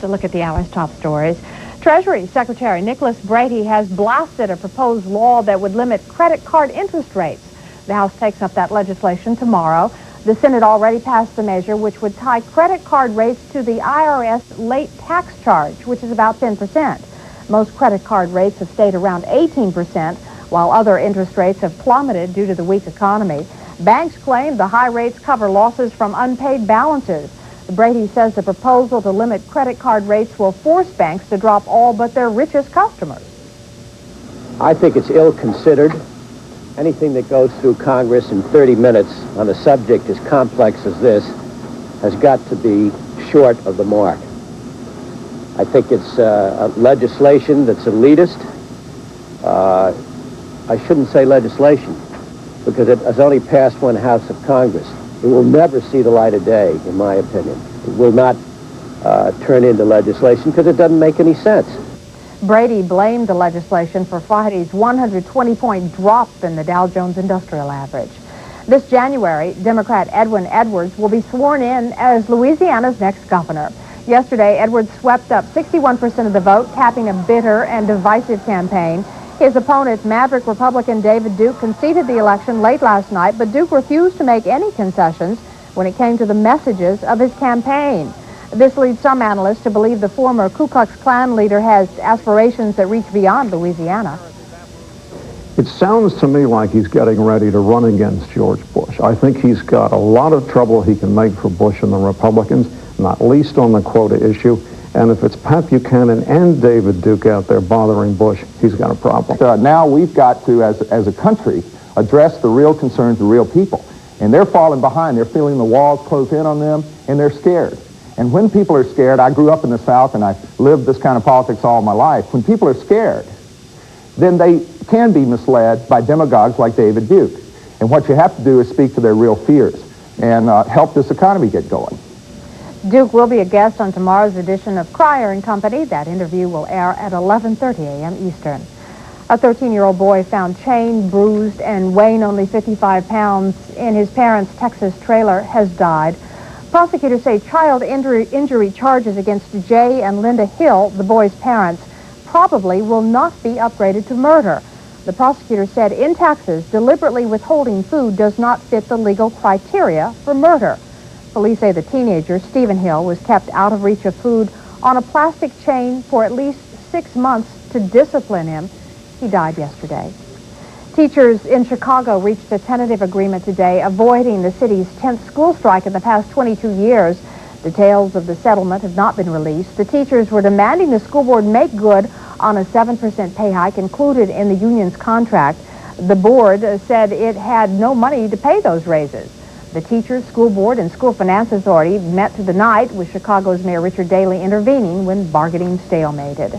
To look at the hour's top stories. Treasury Secretary Nicholas Brady has blasted a proposed law that would limit credit card interest rates. The House takes up that legislation tomorrow. The Senate already passed the measure which would tie credit card rates to the IRS late tax charge, which is about 10%. Most credit card rates have stayed around 18%, while other interest rates have plummeted due to the weak economy. Banks claim the high rates cover losses from unpaid balances. Brady says the proposal to limit credit card rates will force banks to drop all but their richest customers. I think it's ill-considered. Anything that goes through Congress in 30 minutes on a subject as complex as this has got to be short of the mark. I think it's a legislation that's elitist. I shouldn't say legislation because it has only passed one house of Congress. It will never see the light of day, in my opinion. It will not turn into legislation because it doesn't make any sense. Brady blamed the legislation for Friday's 120-point drop in the Dow Jones Industrial Average. This January, Democrat Edwin Edwards will be sworn in as Louisiana's next governor. Yesterday, Edwards swept up 61% of the vote, capping a bitter and divisive campaign. His opponent, Maverick Republican David Duke, conceded the election late last night, but Duke refused to make any concessions when it came to the messages of his campaign. This leads some analysts to believe the former Ku Klux Klan leader has aspirations that reach beyond Louisiana. It sounds to me like he's getting ready to run against George Bush. I think he's got a lot of trouble he can make for Bush and the Republicans, not least on the quota issue. And if it's Pat Buchanan and David Duke out there bothering Bush, he's got a problem. Now we've got to, as a country, address the real concerns of real people. And they're falling behind. They're feeling the walls close in on them, and they're scared. And when people are scared, I grew up in the South, and I lived this kind of politics all my life. When people are scared, then they can be misled by demagogues like David Duke. And what you have to do is speak to their real fears and help this economy get going. Duke will be a guest on tomorrow's edition of Cryer and Company. That interview will air at 11:30 a.m. Eastern. A 13-year-old boy found chained, bruised, and weighing only 55 pounds in his parents' Texas trailer has died. Prosecutors say child injury charges against Jay and Linda Hill, the boy's parents, probably will not be upgraded to murder. The prosecutor said in Texas, deliberately withholding food does not fit the legal criteria for murder. Police say the teenager, Stephen Hill, was kept out of reach of food on a plastic chain for at least 6 months to discipline him. He died yesterday. Teachers in Chicago reached a tentative agreement today, avoiding the city's 10th school strike in the past 22 years. Details of the settlement have not been released. The teachers were demanding the school board make good on a 7% pay hike included in the union's contract. The board said it had no money to pay those raises. The teachers, school board, and school finance authority met through the night, with Chicago's Mayor Richard Daley intervening when bargaining stalemated.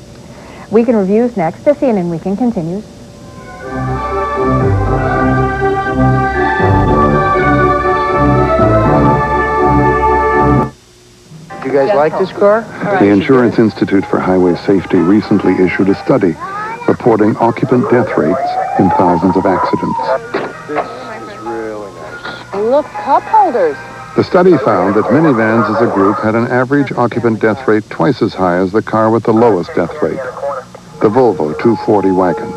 Weekend Reviews next. The CNN Weekend continues. You guys like this car? The Insurance Institute for Highway Safety recently issued a study reporting occupant death rates in thousands of accidents. Look, cup holders. The study found that minivans as a group had an average occupant death rate twice as high as the car with the lowest death rate, the Volvo 240 wagon.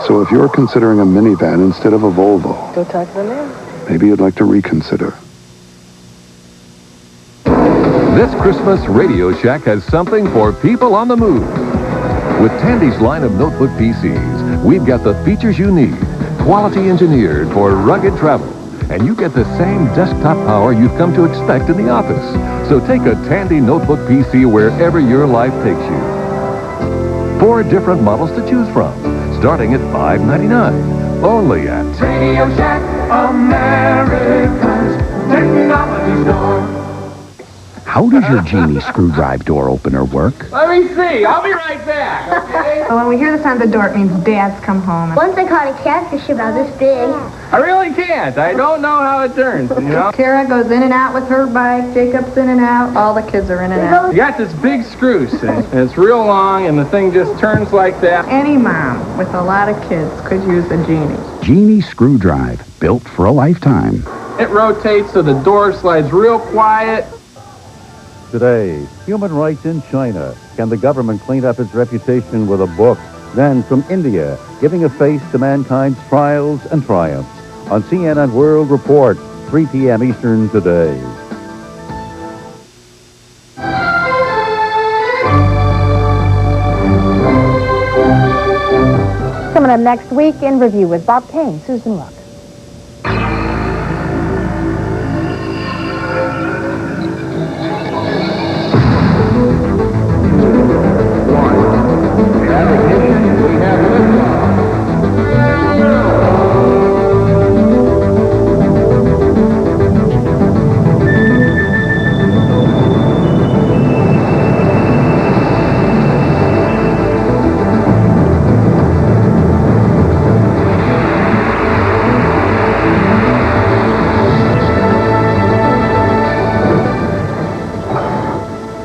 So if you're considering a minivan instead of a Volvo, Go talk to the man. maybe you'd like to reconsider. This Christmas, Radio Shack has something for people on the move. With Tandy's line of notebook PCs, we've got the features you need, quality engineered for rugged travel, and you get the same desktop power you've come to expect in the office. So take a Tandy notebook PC wherever your life takes you. 4 different models to choose from, starting at $5.99. Only at Radio Shack, America's technology store. How does your Genie screwdriver door opener work? Let me see. I'll be right back, okay? When we hear the sound of the door, it means Dad's come home. Once I caught a catfish about this big. I really can't. I don't know how it turns, you know? Kara goes in and out with her bike. Jacob's in and out. All the kids are in and out. You got this big screw, see? And it's real long, and the thing just turns like that. Any mom with a lot of kids could use a Genie. Genie screwdriver, built for a lifetime. It rotates so the door slides real quiet. Today, human rights in China. Can the government clean up its reputation with a book? Then from India, giving a face to mankind's trials and triumphs. On CNN World Report, 3 p.m. Eastern today. Coming up next week, in review with Bob Cain, Susan Rook.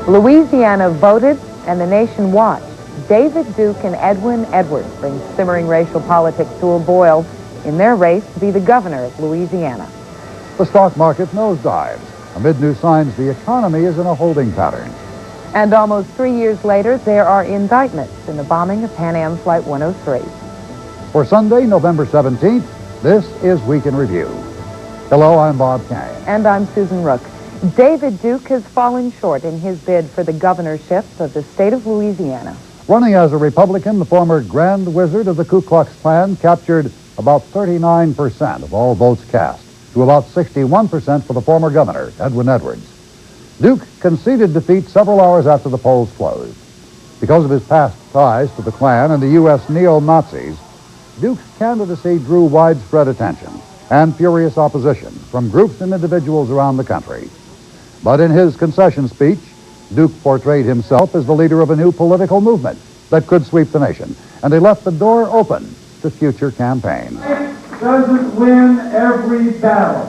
Louisiana voted and the nation watched. David Duke and Edwin Edwards bring simmering racial politics to a boil in their race to be the governor of Louisiana. The stock market nosedives. Amid new signs, the economy is in a holding pattern. And almost 3 years later, there are indictments in the bombing of Pan Am Flight 103. For Sunday, November 17th, this is Week in Review. Hello, I'm Bob Cain. And I'm Susan Rook. David Duke has fallen short in his bid for the governorship of the state of Louisiana. Running as a Republican, the former Grand Wizard of the Ku Klux Klan captured about 39% of all votes cast, to about 61% for the former governor, Edwin Edwards. Duke conceded defeat several hours after the polls closed. Because of his past ties to the Klan and the U.S. neo-Nazis, Duke's candidacy drew widespread attention and furious opposition from groups and individuals around the country. But in his concession speech, Duke portrayed himself as the leader of a new political movement that could sweep the nation, and he left the door open to future campaigns. Doesn't win every battle,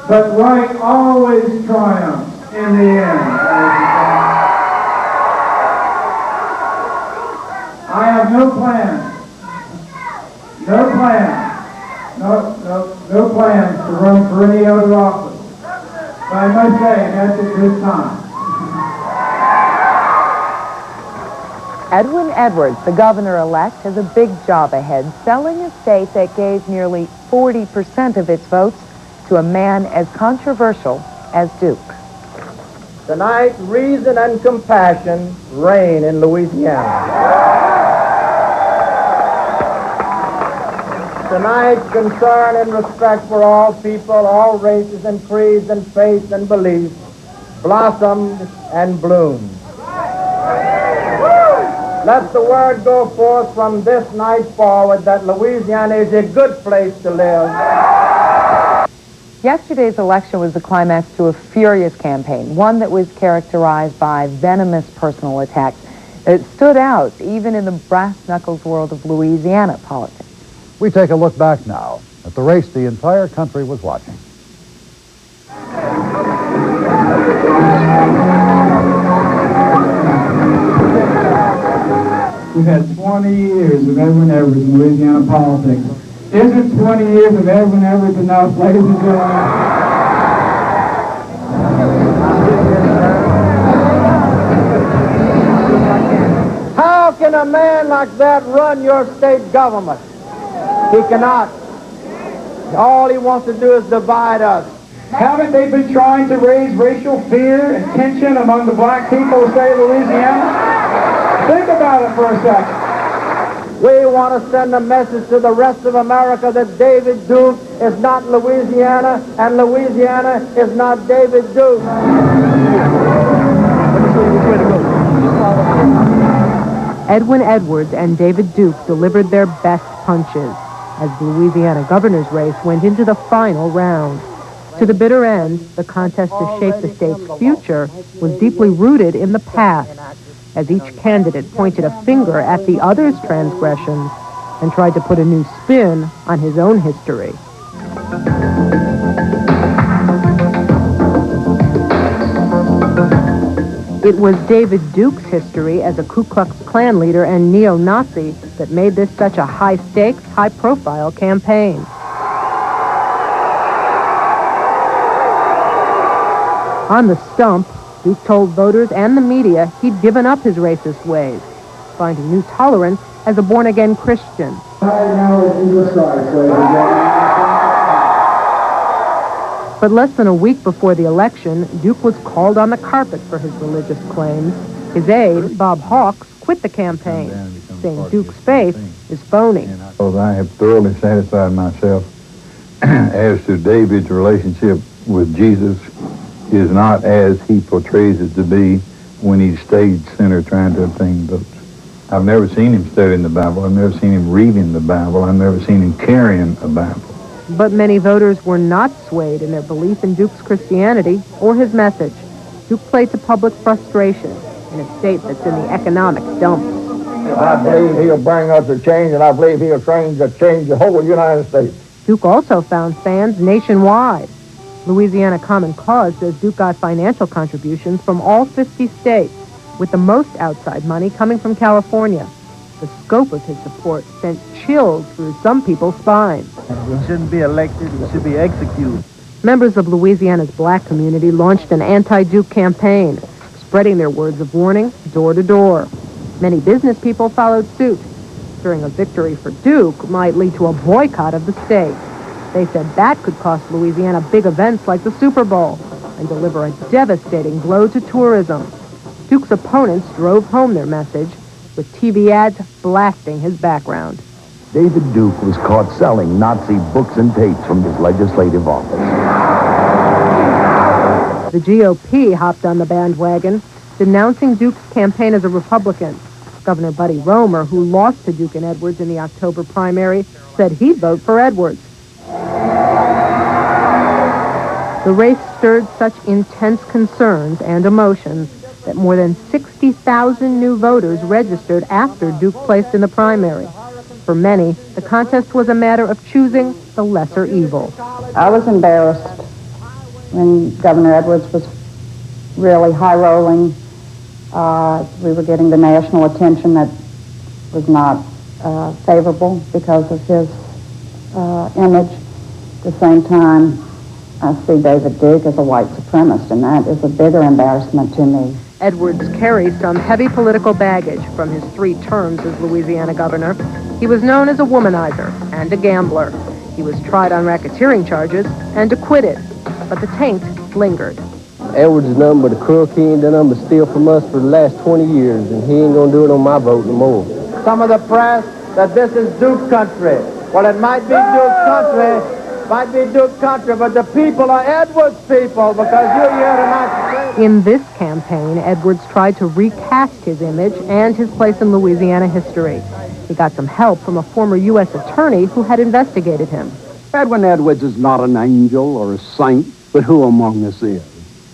but right always triumphs in the end. I have no plans to run for any other office. But I must say, that's a good time. Edwin Edwards, the governor-elect, has a big job ahead, selling a state that gave nearly 40% of its votes to a man as controversial as Duke. Tonight, reason and compassion reign in Louisiana. Tonight, concern and respect for all people, all races and creeds and faiths and beliefs blossomed and bloomed. Let the word go forth from this night forward that Louisiana is a good place to live. Yesterday's election was the climax to a furious campaign, one that was characterized by venomous personal attacks. It stood out even in the brass-knuckles world of Louisiana politics. We take a look back now at the race the entire country was watching. We've had 20 years of Edwin Edwards in Louisiana politics. Isn't 20 years of Edwin Edwards enough, ladies and gentlemen? How can a man like that run your state government? He cannot. All he wants to do is divide us. Haven't they been trying to raise racial fear and tension among the black people of the state of Louisiana? Think about it for a second. We want to send a message to the rest of America that David Duke is not Louisiana, and Louisiana is not David Duke. Edwin Edwards and David Duke delivered their best punches as the Louisiana governor's race went into the final round. To the bitter end, the contest to shape the state's future was deeply rooted in the past, as each candidate pointed a finger at the other's transgressions and tried to put a new spin on his own history. It was David Duke's history as a Ku Klux Klan leader and neo-Nazi that made this such a high-stakes, high-profile campaign. On the stump, Duke told voters and the media he'd given up his racist ways, finding new tolerance as a born-again Christian. But less than a week before the election, Duke was called on the carpet for his religious claims. His aide, Bob Hawks, quit the campaign, saying Duke's faith is phony. I have thoroughly satisfied myself as to David's relationship with Jesus is not as he portrays it to be when he's stage center trying to obtain votes. I've never seen him studying the Bible. I've never seen him reading the Bible. I've never seen him carrying a Bible. But many voters were not swayed in their belief in Duke's Christianity or his message. Duke played to public frustration in a state that's in the economic dumps. I believe he'll bring us a change, and I believe he'll change the whole United States. Duke also found fans nationwide. Louisiana Common Cause says Duke got financial contributions from all 50 states, with the most outside money coming from California. The scope of his support sent chills through some people's spines. He shouldn't be elected, he should be executed. Members of Louisiana's black community launched an anti-Duke campaign, spreading their words of warning door to door. Many business people followed suit, fearing a victory for Duke might lead to a boycott of the state. They said that could cost Louisiana big events like the Super Bowl and deliver a devastating blow to tourism. Duke's opponents drove home their message with TV ads blasting his background. David Duke was caught selling Nazi books and tapes from his legislative office. The GOP hopped on the bandwagon, denouncing Duke's campaign as a Republican. Governor Buddy Roemer, who lost to Duke and Edwards in the October primary, said he'd vote for Edwards. The race stirred such intense concerns and emotions that more than 60,000 new voters registered after Duke placed in the primary. For many, the contest was a matter of choosing the lesser evil. I was embarrassed when Governor Edwards was really high-rolling. We were getting the national attention that was not favorable because of his image. At the same time, I see David Duke as a white supremacist, and that is a bigger embarrassment to me. Edwards carries some heavy political baggage from his 3 terms as Louisiana governor. He was known as a womanizer and a gambler. He was tried on racketeering charges and acquitted, but the taint lingered. Edwards is nothing but a crook. He ain't done nothing but steal from us for the last 20 years, and he ain't gonna do it on my vote no more. Some of the press that this is Duke country. Well, it might be Duke country, but the people are Edwards people because you're here tonight. In this campaign, Edwards tried to recast his image and his place in Louisiana history. He got some help from a former U.S. attorney who had investigated him. Edwin Edwards is not an angel or a saint, but who among us is?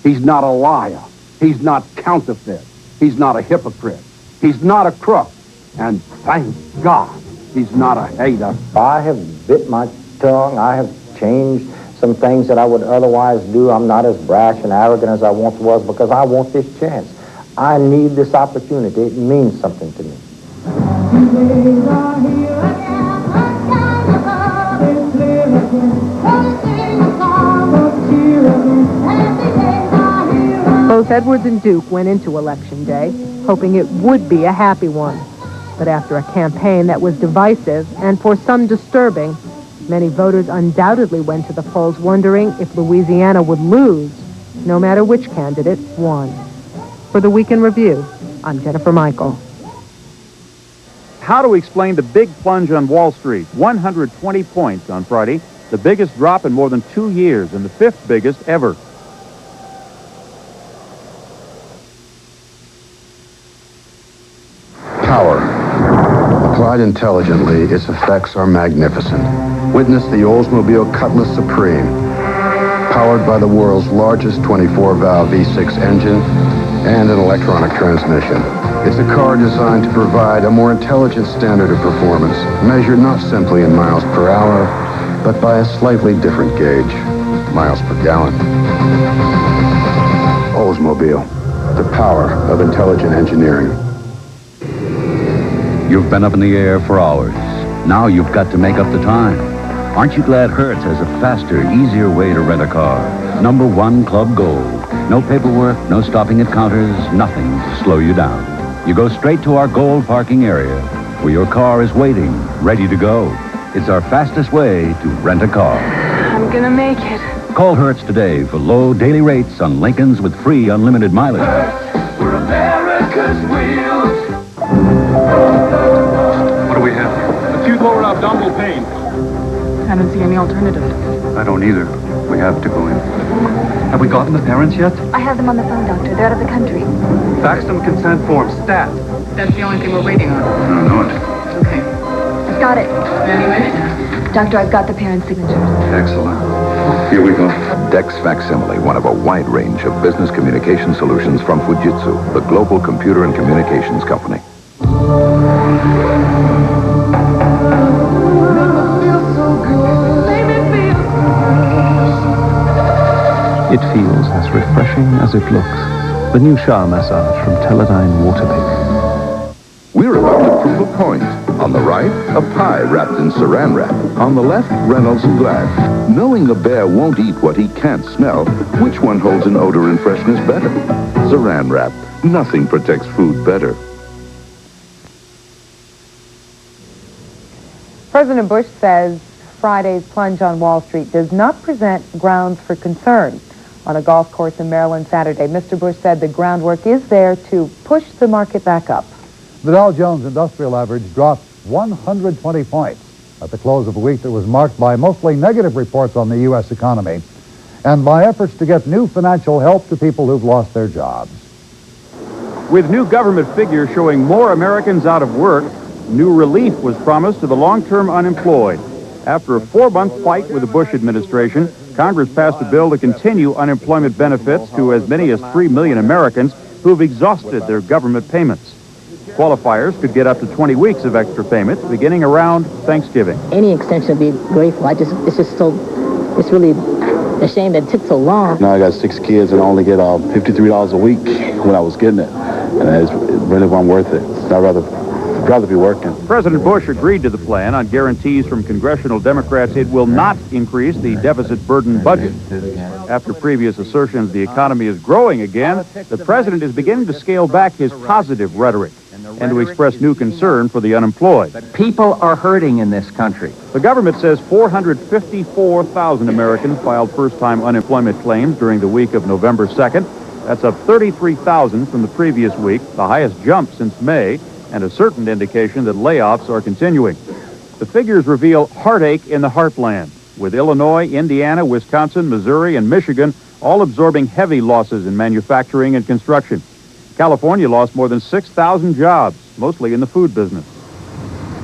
He's not a liar. He's not counterfeit. He's not a hypocrite. He's not a crook. And thank God, he's not a hater. I have bit my tongue. I have changed some things that I would otherwise do. I'm not as brash and arrogant as I once was because I want this chance. I need this opportunity. It means something to me. Both Edwards and Duke went into Election Day, hoping it would be a happy one. But after a campaign that was divisive and for some disturbing, many voters undoubtedly went to the polls wondering if Louisiana would lose, no matter which candidate won. For the Week in Review, I'm Jennifer Michael. How to explain the big plunge on Wall Street? 120 points on Friday, the biggest drop in more than 2 years and the 5th biggest ever. Power. Applied intelligently, its effects are magnificent. Witness the Oldsmobile Cutlass Supreme, powered by the world's largest 24-valve V6 engine and an electronic transmission. It's a car designed to provide a more intelligent standard of performance, measured not simply in miles per hour, but by a slightly different gauge, miles per gallon. Oldsmobile, the power of intelligent engineering. You've been up in the air for hours. Now you've got to make up the time. Aren't you glad Hertz has a faster, easier way to rent a car? #1 Club Gold. No paperwork, no stopping at counters, nothing to slow you down. You go straight to our gold parking area, where your car is waiting, ready to go. It's our fastest way to rent a car. I'm gonna make it. Call Hertz today for low daily rates on Lincolns with free unlimited mileage. We're America's wheels. What do we have here? Acute lower abdominal pain. I don't see any alternative. I don't either. We have to go in. Have we gotten the parents yet? I have them on the phone, Doctor. They're out of the country. Fax them consent forms, stat. That's the only thing we're waiting on. I don't know it. Okay. I've got it. Any minute now. Doctor, I've got the parents' signatures. Excellent. Here we go. Dex Facsimile, one of a wide range of business communication solutions from Fujitsu, the global computer and communications company. It feels as refreshing as it looks. The new shower massage from Teledyne Waterpik. We're about to prove a point. On the right, a pie wrapped in saran wrap. On the left, Reynolds and Glad. Knowing a bear won't eat what he can't smell, which one holds an odor and freshness better? Saran wrap. Nothing protects food better. President Bush says Friday's plunge on Wall Street does not present grounds for concern. On a golf course in Maryland Saturday, Mr. Bush said the groundwork is there to push the market back up. The Dow Jones Industrial Average dropped 120 points at the close of a week that was marked by mostly negative reports on the U.S. economy and by efforts to get new financial help to people who've lost their jobs. With new government figures showing more Americans out of work, new relief was promised to the long-term unemployed. After a 4-month fight with the Bush administration, Congress passed a bill to continue unemployment benefits to as many as 3 million Americans who have exhausted their government payments. Qualifiers could get up to 20 weeks of extra payments beginning around Thanksgiving. Any extension would be grateful. It's really a shame that it took so long. Now I got 6 kids and I only get $53 a week when I was getting it. And it really wasn't worth it. I'd rather be working. President Bush agreed to the plan on guarantees from congressional Democrats it will not increase the deficit-burdened budget. After previous assertions the economy is growing again, the president is beginning to scale back his positive rhetoric and to express new concern for the unemployed. People are hurting in this country. The government says 454,000 Americans filed first-time unemployment claims during the week of November 2nd. That's up 33,000 from the previous week, the highest jump since May, and a certain indication that layoffs are continuing. The figures reveal heartache in the heartland, with Illinois, Indiana, Wisconsin, Missouri, and Michigan all absorbing heavy losses in manufacturing and construction. California lost more than 6,000 jobs, mostly in the food business.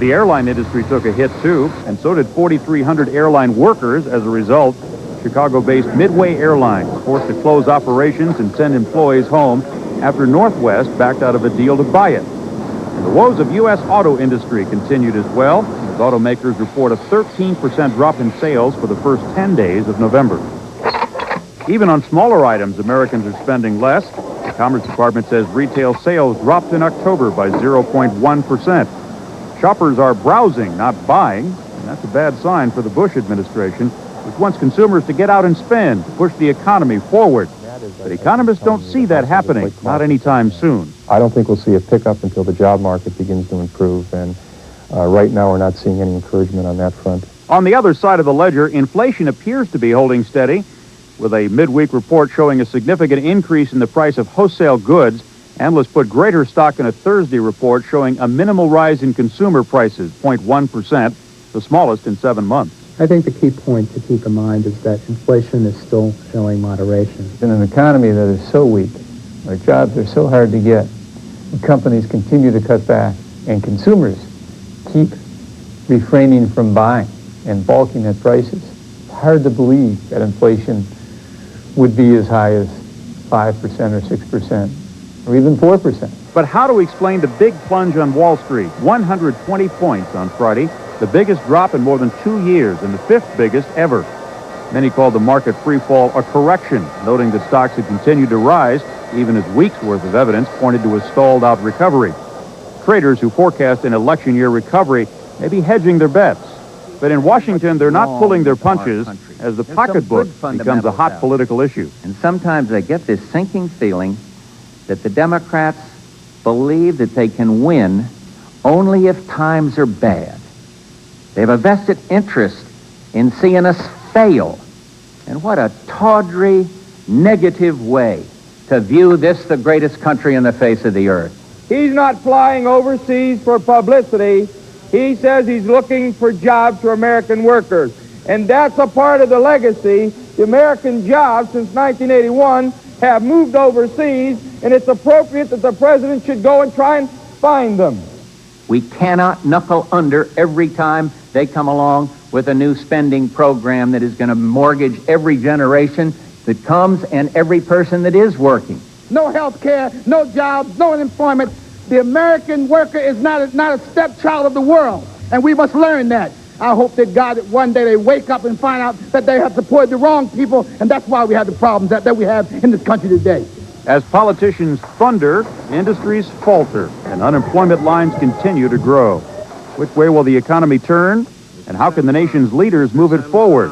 The airline industry took a hit, too, and so did 4,300 airline workers as a result. Chicago-based Midway Airlines forced to close operations and send employees home after Northwest backed out of a deal to buy it. And the woes of U.S. auto industry continued as well, as automakers report a 13% drop in sales for the first 10 days of November. Even on smaller items, Americans are spending less. The Commerce Department says retail sales dropped in October by 0.1%. Shoppers are browsing, not buying, and that's a bad sign for the Bush administration, which wants consumers to get out and spend, to push the economy forward. But economists don't see that happening, not anytime soon. I don't think we'll see a pickup until the job market begins to improve, and right now we're not seeing any encouragement on that front. On the other side of the ledger, inflation appears to be holding steady, with a midweek report showing a significant increase in the price of wholesale goods. Analysts put greater stock in a Thursday report showing a minimal rise in consumer prices, 0.1%, the smallest in 7 months. I think the key point to keep in mind is that inflation is still showing moderation. In an economy that is so weak, where jobs are so hard to get, and companies continue to cut back, and consumers keep refraining from buying and balking at prices, it's hard to believe that inflation would be as high as 5% or 6%, or even 4%. But how to explain the big plunge on Wall Street? 120 points on Friday, the biggest drop in more than 2 years and the 5th biggest ever. Many called the market free fall a correction, noting that stocks had continued to rise, even as weeks' worth of evidence pointed to a stalled-out recovery. Traders who forecast an election year recovery may be hedging their bets. But in Washington, they're not pulling their punches as the pocketbook becomes a hot political issue. And sometimes I get this sinking feeling that the Democrats believe that they can win only if times are bad. They have a vested interest in seeing us fail. And what a tawdry, negative way to view this, the greatest country on the face of the earth. He's not flying overseas for publicity. He says he's looking for jobs for American workers. And that's a part of the legacy. The American jobs since 1981 have moved overseas, and it's appropriate that the president should go and try and find them. We cannot knuckle under every time they come along with a new spending program that is going to mortgage every generation that comes and every person that is working. No health care, no jobs, no employment. The American worker is not a stepchild of the world, and we must learn that. I hope that God, that one day they wake up and find out that they have supported the wrong people, and that's why we have the problems that we have in this country today. As politicians thunder, industries falter, and unemployment lines continue to grow. Which way will the economy turn, and how can the nation's leaders move it forward?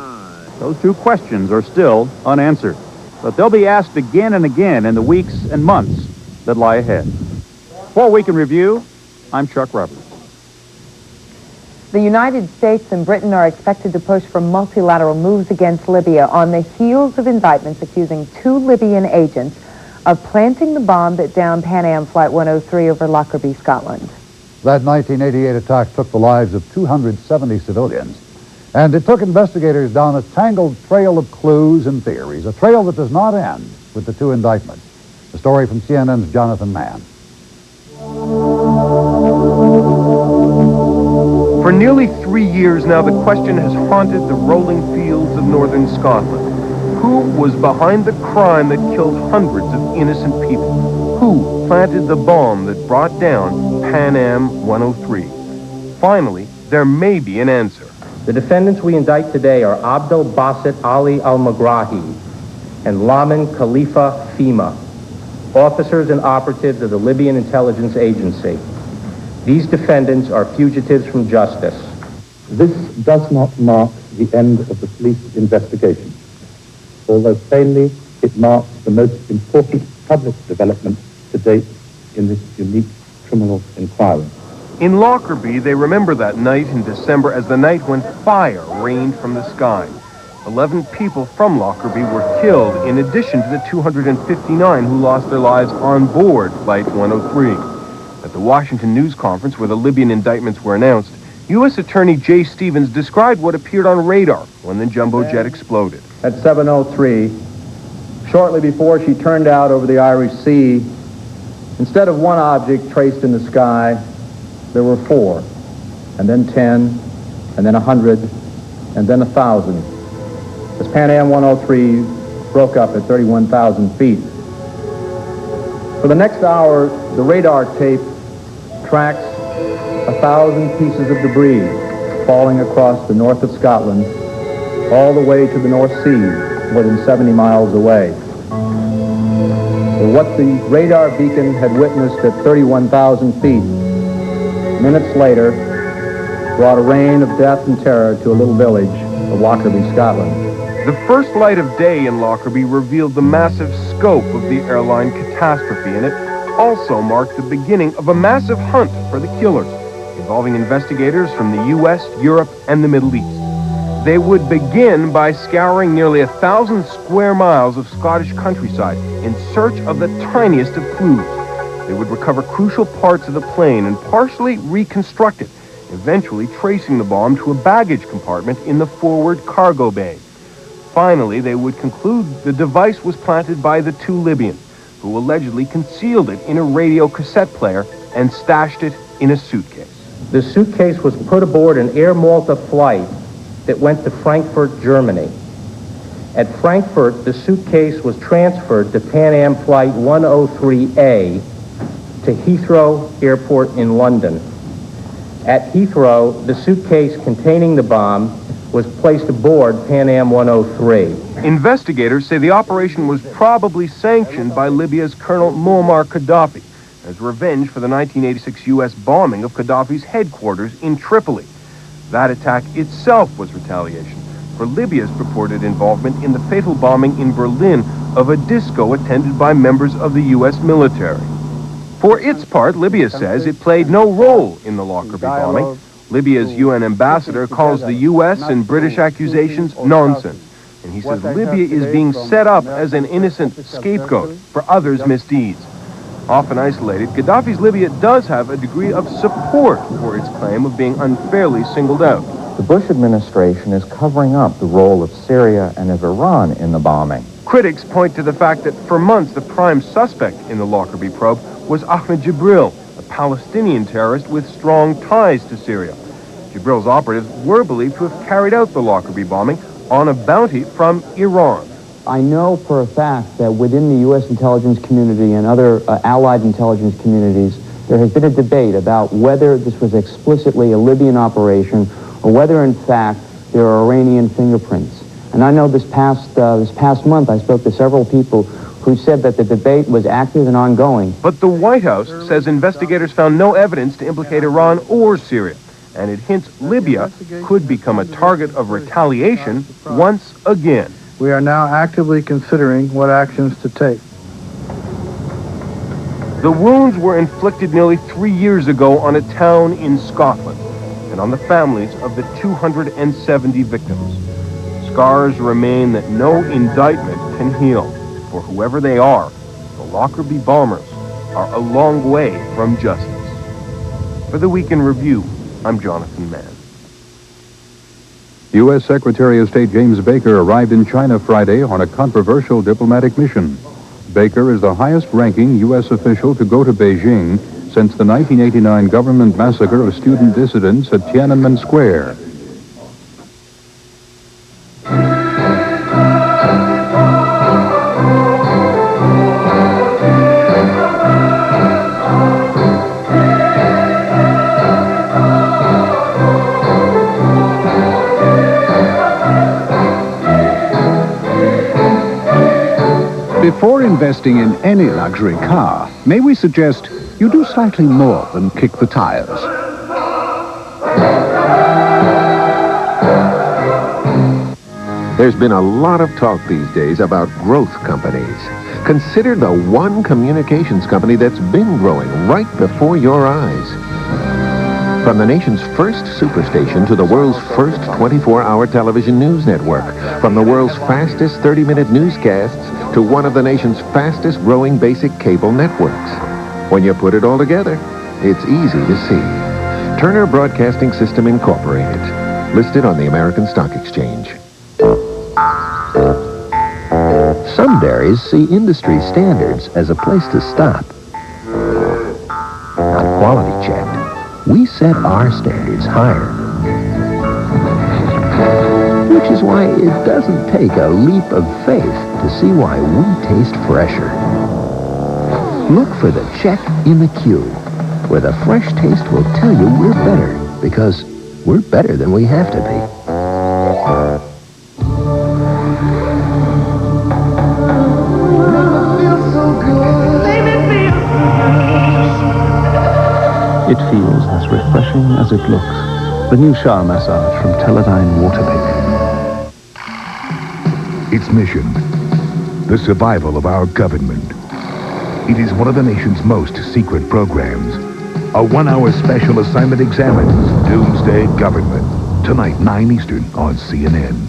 Those two questions are still unanswered, but they'll be asked again and again in the weeks and months that lie ahead. For Week in Review, I'm Chuck Roberts. The United States and Britain are expected to push for multilateral moves against Libya on the heels of indictments accusing 2 Libyan agents of planting the bomb that downed Pan Am Flight 103 over Lockerbie, Scotland. That 1988 attack took the lives of 270 civilians, and it took investigators down a tangled trail of clues and theories, a trail that does not end with the 2 indictments. The story from CNN's Jonathan Mann. For nearly 3 years now, the question has haunted the rolling fields of northern Scotland. Who was behind the crime that killed hundreds of innocent people? Who planted the bomb that brought down Pan Am 103? Finally, there may be an answer. The defendants we indict today are Abdel Basit Ali Al-Magrahi and Lamin Khalifa Fima, officers and operatives of the Libyan intelligence agency. These defendants are fugitives from justice. This does not mark the end of the police investigation, although plainly it marks the most important public development to date in this unique criminal inquiry. In Lockerbie, they remember that night in December as the night when fire rained from the sky. 11 people from Lockerbie were killed, in addition to the 259 who lost their lives on board Flight 103. At the Washington news conference where the Libyan indictments were announced, U.S. Attorney Jay Stevens described what appeared on radar when the jumbo jet exploded. At 7:03, shortly before she turned out over the Irish Sea, instead of one object traced in the sky, there were 4, and then 10, and then 100, and then 1,000. As Pan Am 103 broke up at 31,000 feet. For the next hour, the radar tape tracks 1,000 pieces of debris falling across the north of Scotland, all the way to the North Sea, more than 70 miles away. What the radar beacon had witnessed at 31,000 feet, minutes later, brought a rain of death and terror to a little village of Lockerbie, Scotland. The first light of day in Lockerbie revealed the massive scope of the airline catastrophe, and it also marked the beginning of a massive hunt for the killers, involving investigators from the U.S., Europe, and the Middle East. They would begin by scouring nearly 1,000 square miles of Scottish countryside in search of the tiniest of clues. They would recover crucial parts of the plane and partially reconstruct it, eventually tracing the bomb to a baggage compartment in the forward cargo bay. Finally, they would conclude the device was planted by the 2 Libyans, who allegedly concealed it in a radio cassette player and stashed it in a suitcase. The suitcase was put aboard an Air Malta flight that went to Frankfurt, Germany. At Frankfurt, the suitcase was transferred to Pan Am Flight 103A to Heathrow Airport in London. At Heathrow, the suitcase containing the bomb was placed aboard Pan Am 103. Investigators say the operation was probably sanctioned by Libya's Colonel Muammar Gaddafi as revenge for the 1986 U.S. bombing of Gaddafi's headquarters in Tripoli. That attack itself was retaliation for Libya's purported involvement in the fatal bombing in Berlin of a disco attended by members of the U.S. military. For its part, Libya says it played no role in the Lockerbie bombing. Libya's UN ambassador calls the U.S. and British accusations nonsense. And he says Libya is being set up as an innocent scapegoat for others' misdeeds. Often isolated, Gaddafi's Libya does have a degree of support for its claim of being unfairly singled out. The Bush administration is covering up the role of Syria and of Iran in the bombing. Critics point to the fact that for months the prime suspect in the Lockerbie probe was Ahmed Jibril, a Palestinian terrorist with strong ties to Syria. Jibril's operatives were believed to have carried out the Lockerbie bombing on a bounty from Iran. I know for a fact that within the U.S. intelligence community and other allied intelligence communities, there has been a debate about whether this was explicitly a Libyan operation or whether, in fact, there are Iranian fingerprints. And I know this past month I spoke to several people who said that the debate was active and ongoing. But the White House says investigators found no evidence to implicate Iran or Syria, and it hints Libya could become a target of retaliation once again. We are now actively considering what actions to take. The wounds were inflicted nearly 3 years ago on a town in Scotland and on the families of the 270 victims. Scars remain that no indictment can heal. For whoever they are, the Lockerbie bombers are a long way from justice. For the Week in Review, I'm Jonathan Mann. U.S. Secretary of State James Baker arrived in China Friday on a controversial diplomatic mission. Baker is the highest-ranking U.S. official to go to Beijing since the 1989 government massacre of student dissidents at Tiananmen Square. Before investing in any luxury car, may we suggest you do slightly more than kick the tires. There's been a lot of talk these days about growth companies. Consider the one communications company that's been growing right before your eyes. From the nation's first superstation to the world's first 24-hour television news network, from the world's fastest 30-minute newscasts to one of the nation's fastest-growing basic cable networks. When you put it all together, it's easy to see. Turner Broadcasting System Incorporated, listed on the American Stock Exchange. Some dairies see industry standards as a place to stop. Not quality checked. We set our standards higher. Which is why it doesn't take a leap of faith to see why we taste fresher. Look for the check in the queue, where the fresh taste will tell you we're better, because we're better than we have to be. It feels as refreshing as it looks. The new shower massage from Teledyne Waterpick. Its mission, the survival of our government. It is one of the nation's most secret programs. A 1-hour special assignment examines Doomsday Government. Tonight, 9 Eastern on CNN.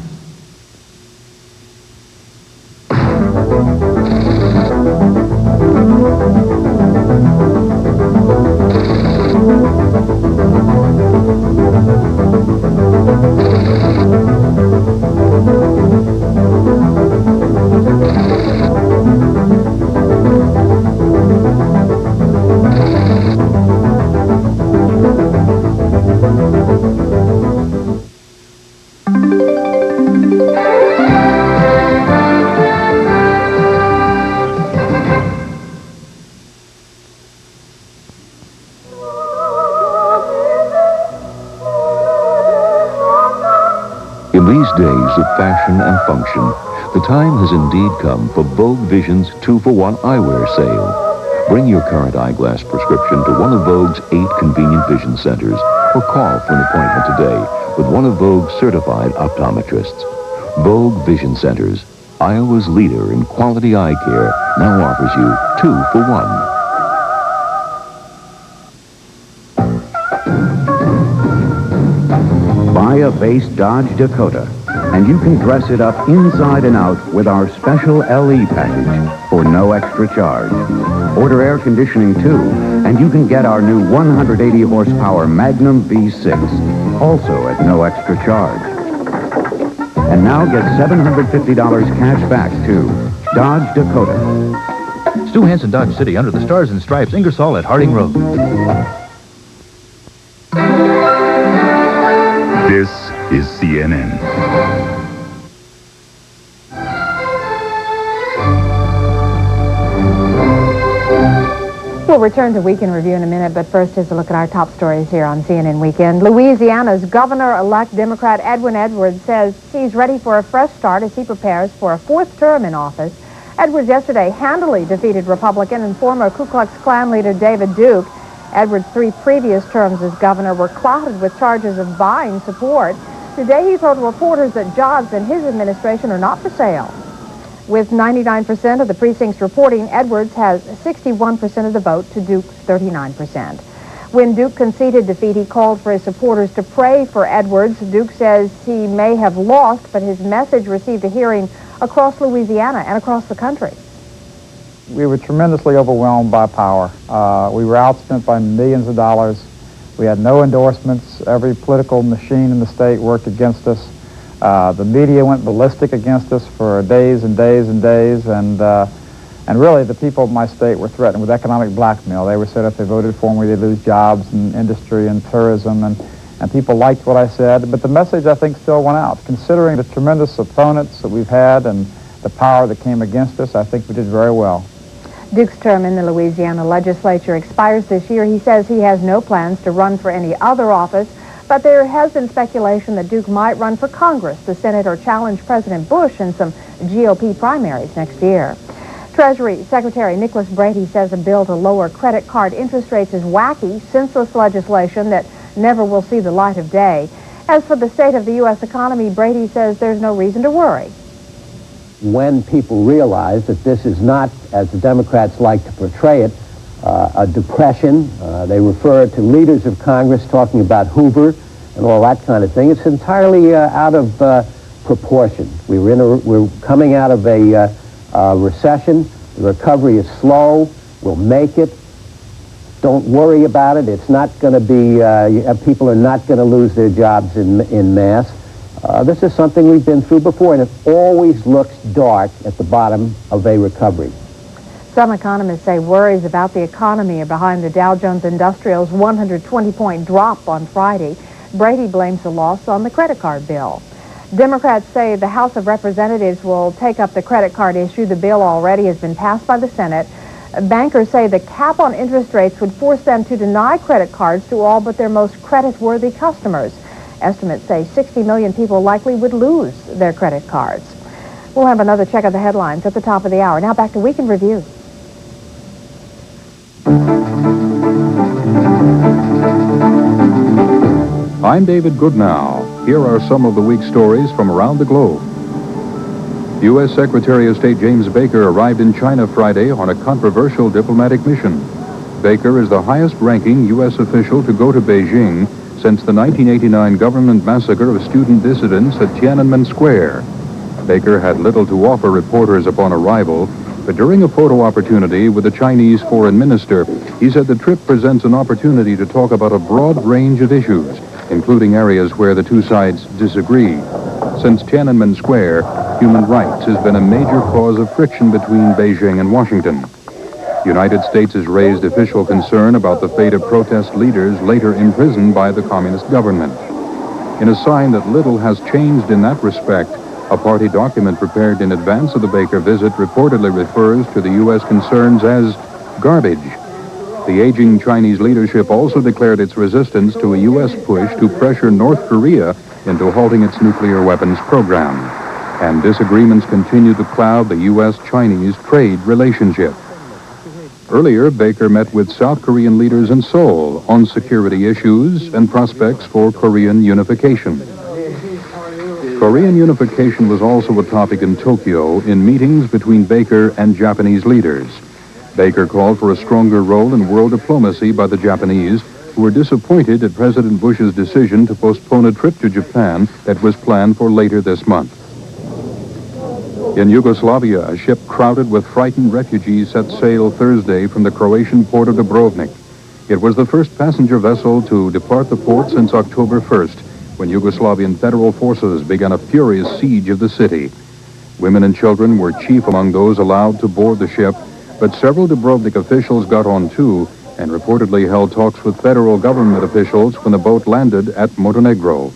In these days of fashion and function, the time has indeed come for Vogue Vision's 2-for-1 eyewear sale. Bring your current eyeglass prescription to one of Vogue's 8 convenient vision centers or call for an appointment today with one of Vogue's certified optometrists. Vogue Vision Centers, Iowa's leader in quality eye care, now offers you 2 for 1. Buy a base Dodge Dakota, and you can dress it up inside and out with our special LE package for no extra charge. Order air conditioning too, and you can get our new 180 horsepower Magnum V6, also at no extra charge. And now get $750 cash back too. Dodge Dakota. Stu Hansen, Dodge City, under the Stars and Stripes, Ingersoll at Harding Road. This is CNN. We'll return to Weekend Review in a minute, but first is a look at our top stories here on CNN Weekend. Louisiana's Governor-elect Democrat Edwin Edwards says he's ready for a fresh start as he prepares for a 4th term in office. Edwards yesterday handily defeated Republican and former Ku Klux Klan leader David Duke. Edwards' 3 previous terms as governor were clouded with charges of buying support. Today he told reporters that jobs in his administration are not for sale. With 99% of the precincts reporting, Edwards has 61% of the vote to Duke's 39%. When Duke conceded defeat, he called for his supporters to pray for Edwards. Duke says he may have lost, but his message received a hearing across Louisiana and across the country. We were tremendously overwhelmed by power. We were outspent by millions of dollars. We had no endorsements. Every political machine in the state worked against us. The media went ballistic against us for days and days and days, and really the people of my state were threatened with economic blackmail. They were said if they voted for me, they'd lose jobs in industry and tourism, and people liked what I said. But the message, I think, still went out. Considering the tremendous opponents that we've had and the power that came against us, I think we did very well. Duke's term in the Louisiana legislature expires this year. He says he has no plans to run for any other office, but there has been speculation that Duke might run for Congress, the Senate, or challenge President Bush in some GOP primaries next year. Treasury Secretary Nicholas Brady says a bill to lower credit card interest rates is wacky, senseless legislation that never will see the light of day. As for the state of the U.S. economy, Brady says there's no reason to worry. When people realize that this is not, as the Democrats like to portray it, a depression, they refer to leaders of Congress talking about Hoover and all that kind of thing. It's entirely out of proportion. We're coming out of a recession. The recovery is slow. We'll make it. Don't worry about it. It's not going to be, people are not going to lose their jobs in mass. This is something we've been through before, and it always looks dark at the bottom of a recovery. Some economists say worries about the economy are behind the Dow Jones Industrial's 120-point drop on Friday. Brady blames the loss on the credit card bill. Democrats say the House of Representatives will take up the credit card issue. The bill already has been passed by the Senate. Bankers say the cap on interest rates would force them to deny credit cards to all but their most credit-worthy customers. Estimates say 60 million people likely would lose their credit cards. We'll have another check of the headlines at the top of the hour. Now back to Week in Review. I'm David Goodnow. Here are some of the week's stories from around the globe. U.S. Secretary of State James Baker arrived in China Friday on a controversial diplomatic mission. Baker is the highest-ranking U.S. official to go to Beijing since the 1989 government massacre of student dissidents at Tiananmen Square. Baker had little to offer reporters upon arrival, but during a photo opportunity with the Chinese foreign minister, he said the trip presents an opportunity to talk about a broad range of issues, including areas where the two sides disagree. Since Tiananmen Square, human rights has been a major cause of friction between Beijing and Washington. The United States has raised official concern about the fate of protest leaders later imprisoned by the communist government. In a sign that little has changed in that respect, a party document prepared in advance of the Baker visit reportedly refers to the U.S. concerns as garbage. The aging Chinese leadership also declared its resistance to a U.S. push to pressure North Korea into halting its nuclear weapons program. And disagreements continue to cloud the U.S.-Chinese trade relationship. Earlier, Baker met with South Korean leaders in Seoul on security issues and prospects for Korean unification. Korean unification was also a topic in Tokyo in meetings between Baker and Japanese leaders. Baker called for a stronger role in world diplomacy by the Japanese, who were disappointed at President Bush's decision to postpone a trip to Japan that was planned for later this month. In Yugoslavia, a ship crowded with frightened refugees set sail Thursday from the Croatian port of Dubrovnik. It was the first passenger vessel to depart the port since October 1st, when Yugoslavian federal forces began a furious siege of the city. Women and children were chief among those allowed to board the ship, but several Dubrovnik officials got on too and reportedly held talks with federal government officials when the boat landed at Montenegro.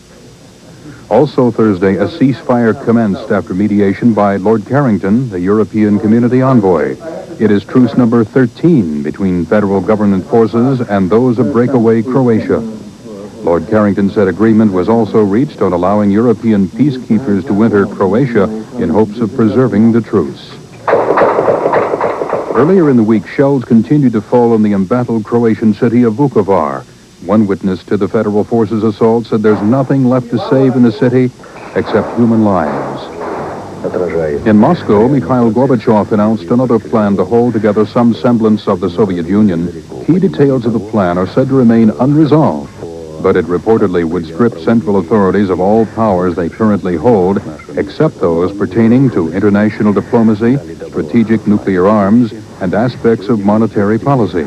Also Thursday, a ceasefire commenced after mediation by Lord Carrington, the European Community Envoy. It is truce number 13 between federal government forces and those of breakaway Croatia. Lord Carrington said agreement was also reached on allowing European peacekeepers to enter Croatia in hopes of preserving the truce. Earlier in the week, shells continued to fall on the embattled Croatian city of Vukovar. One witness to the federal forces' assault said there's nothing left to save in the city except human lives. In Moscow, Mikhail Gorbachev announced another plan to hold together some semblance of the Soviet Union. Key details of the plan are said to remain unresolved, but it reportedly would strip central authorities of all powers they currently hold, except those pertaining to international diplomacy, strategic nuclear arms, and aspects of monetary policy.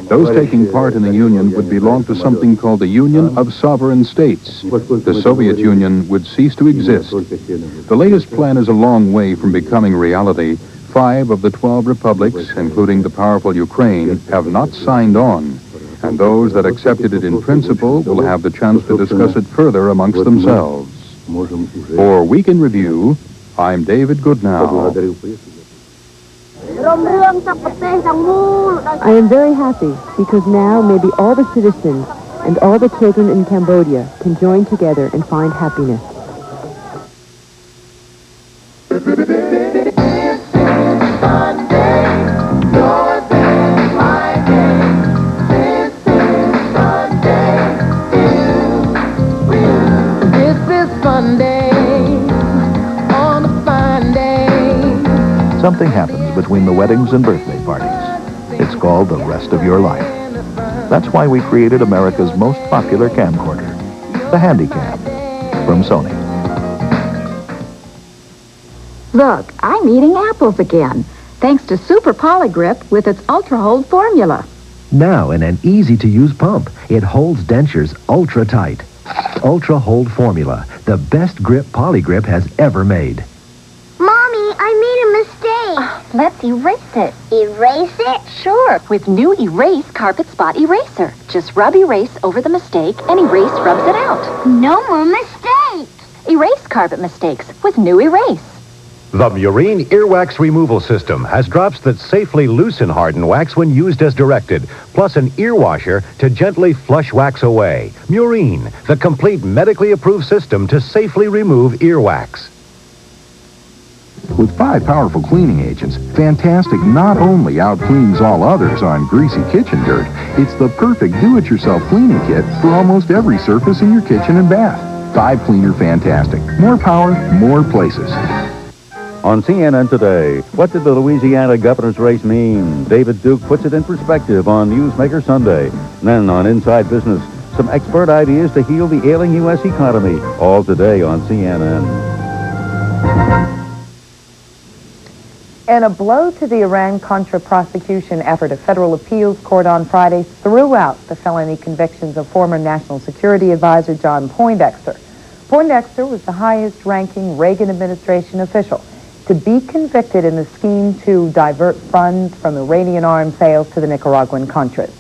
Those taking part in the Union would belong to something called the Union of Sovereign States. The Soviet Union would cease to exist. The latest plan is a long way from becoming reality. 5 of the 12 republics, including the powerful Ukraine, have not signed on, and those that accepted it in principle will have the chance to discuss it further amongst themselves. For Week in Review, I'm David Goodnow. I am very happy because now maybe all the citizens and all the children in Cambodia can join together and find happiness. Something happens between the weddings and birthday parties. It's called the rest of your life. That's why we created America's most popular camcorder, the Handycam, from Sony. Look, I'm eating apples again, thanks to Super Polygrip with its Ultra Hold formula. Now in an easy-to-use pump, it holds dentures ultra-tight. Ultra Hold formula, the best grip Polygrip has ever made. Mommy, I made a mistake. Let's erase it. Erase it? Sure, with new Erase Carpet Spot Eraser. Just rub Erase over the mistake and Erase rubs it out. No more mistakes. Erase carpet mistakes with new Erase. The Murine Earwax Removal System has drops that safely loosen hardened wax when used as directed, plus an ear washer to gently flush wax away. Murine, the complete medically approved system to safely remove earwax. With 5 powerful cleaning agents, Fantastic not only out-cleans all others on greasy kitchen dirt, it's the perfect do-it-yourself cleaning kit for almost every surface in your kitchen and bath. 5 Cleaner Fantastic. More power, more places. On CNN Today, what did the Louisiana governor's race mean? David Duke puts it in perspective on Newsmaker Sunday. Then on Inside Business, some expert ideas to heal the ailing U.S. economy. All today on CNN. In a blow to the Iran-Contra prosecution effort, a federal appeals court on Friday threw out the felony convictions of former National Security Advisor John Poindexter. Poindexter was the highest-ranking Reagan administration official to be convicted in the scheme to divert funds from Iranian arms sales to the Nicaraguan Contras.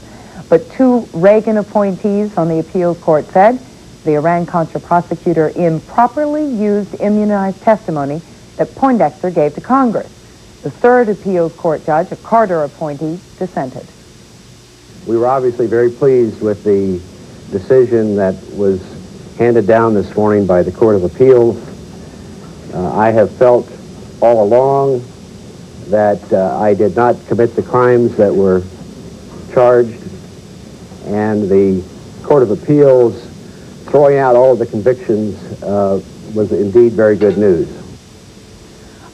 But 2 Reagan appointees on the appeals court said the Iran-Contra prosecutor improperly used immunized testimony that Poindexter gave to Congress. The 3rd appeals court judge, a Carter appointee, dissented. We were obviously very pleased with the decision that was handed down this morning by the Court of Appeals. I have felt all along that I did not commit the crimes that were charged, and the Court of Appeals throwing out all of the convictions was indeed very good news.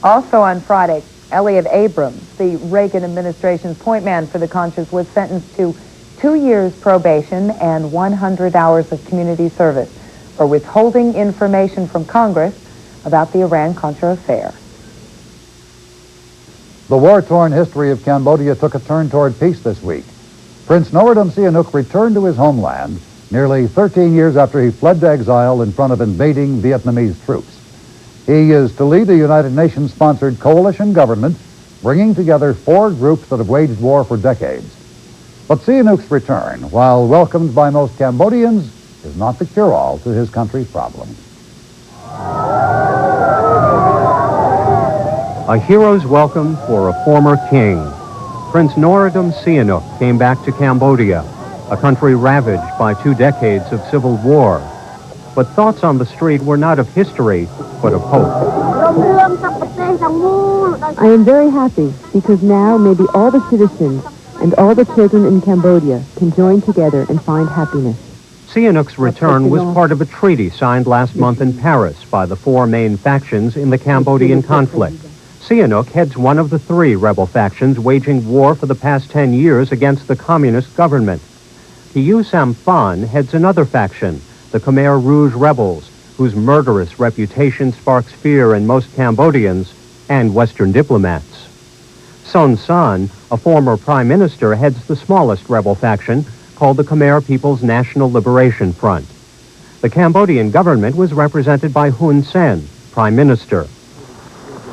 Also on Friday, Elliot Abrams, the Reagan administration's point man for the Contras, was sentenced to 2 years probation and 100 hours of community service for withholding information from Congress about the Iran-Contra affair. The war-torn history of Cambodia took a turn toward peace this week. Prince Norodom Sihanouk returned to his homeland nearly 13 years after he fled to exile in front of invading Vietnamese troops. He is to lead a United Nations-sponsored coalition government, bringing together 4 groups that have waged war for decades. But Sihanouk's return, while welcomed by most Cambodians, is not the cure-all to his country's problems. A hero's welcome for a former king. Prince Norodom Sihanouk came back to Cambodia, a country ravaged by 2 decades of civil war. But thoughts on the street were not of history, but of hope. I am very happy because now maybe all the citizens and all the children in Cambodia can join together and find happiness. Sihanouk's return was part of a treaty signed last month in Paris by the 4 main factions in the Cambodian conflict. Sihanouk heads one of the 3 rebel factions waging war for the past 10 years against the communist government. Khieu Samphan heads another faction, the Khmer Rouge rebels, whose murderous reputation sparks fear in most Cambodians and Western diplomats. Son Sann, a former prime minister, heads the smallest rebel faction called the Khmer People's National Liberation Front. The Cambodian government was represented by Hun Sen, prime minister.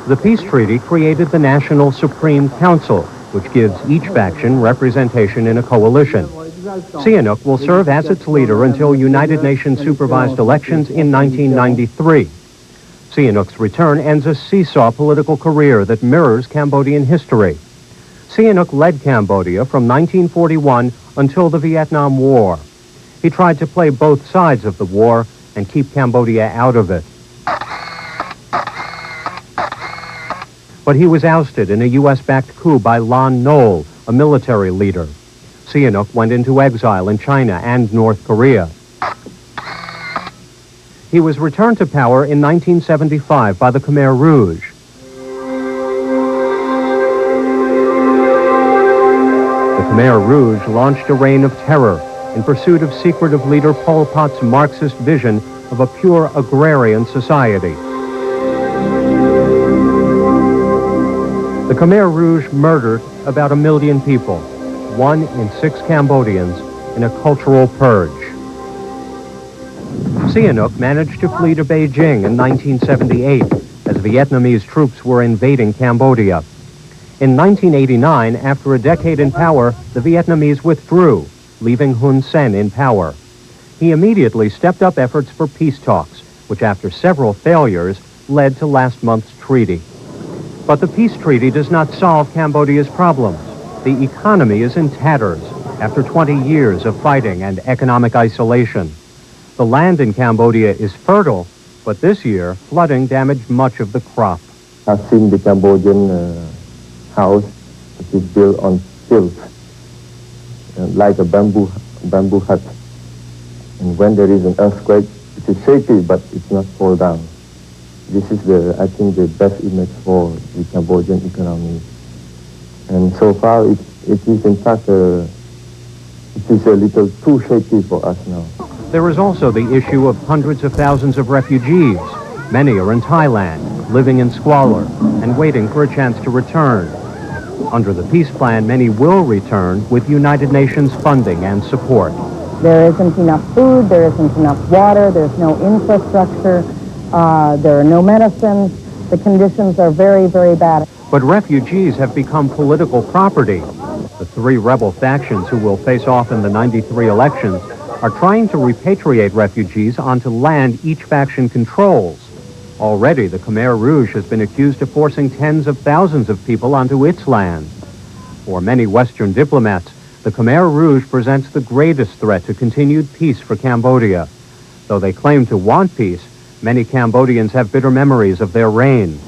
The peace treaty created the National Supreme Council, which gives each faction representation in a coalition. Sihanouk will serve as its leader until United Nations supervised elections in 1993. Sihanouk's return ends a seesaw political career that mirrors Cambodian history. Sihanouk led Cambodia from 1941 until the Vietnam War. He tried to play both sides of the war and keep Cambodia out of it. But he was ousted in a U.S.-backed coup by Lon Nol, a military leader. Sihanouk went into exile in China and North Korea. He was returned to power in 1975 by the Khmer Rouge. The Khmer Rouge launched a reign of terror in pursuit of secretive leader Pol Pot's Marxist vision of a pure agrarian society. The Khmer Rouge murdered about 1 million people, 1 in 6 Cambodians, in a cultural purge. Sihanouk managed to flee to Beijing in 1978 as Vietnamese troops were invading Cambodia. In 1989, after a decade in power, the Vietnamese withdrew, leaving Hun Sen in power. He immediately stepped up efforts for peace talks, which after several failures led to last month's treaty. But the peace treaty does not solve Cambodia's problems. The economy is in tatters after 20 years of fighting and economic isolation. The land in Cambodia is fertile, but this year, flooding damaged much of the crop. I've seen the Cambodian house, which is built on stilts, like a bamboo hut. And when there is an earthquake, it is shaky, but it's not fall down. This is, I think, the best image for the Cambodian economy. And so far, it is in fact, it is a little too shaky for us now. There is also the issue of hundreds of thousands of refugees. Many are in Thailand, living in squalor, and waiting for a chance to return. Under the peace plan, many will return with United Nations funding and support. There isn't enough food, there isn't enough water, there's no infrastructure, there are no medicines. The conditions are very, very bad. But refugees have become political property. The 3 rebel factions who will face off in the 93 elections are trying to repatriate refugees onto land each faction controls. Already, the Khmer Rouge has been accused of forcing tens of thousands of people onto its land. For many Western diplomats, the Khmer Rouge presents the greatest threat to continued peace for Cambodia. Though they claim to want peace, many Cambodians have bitter memories of their reign.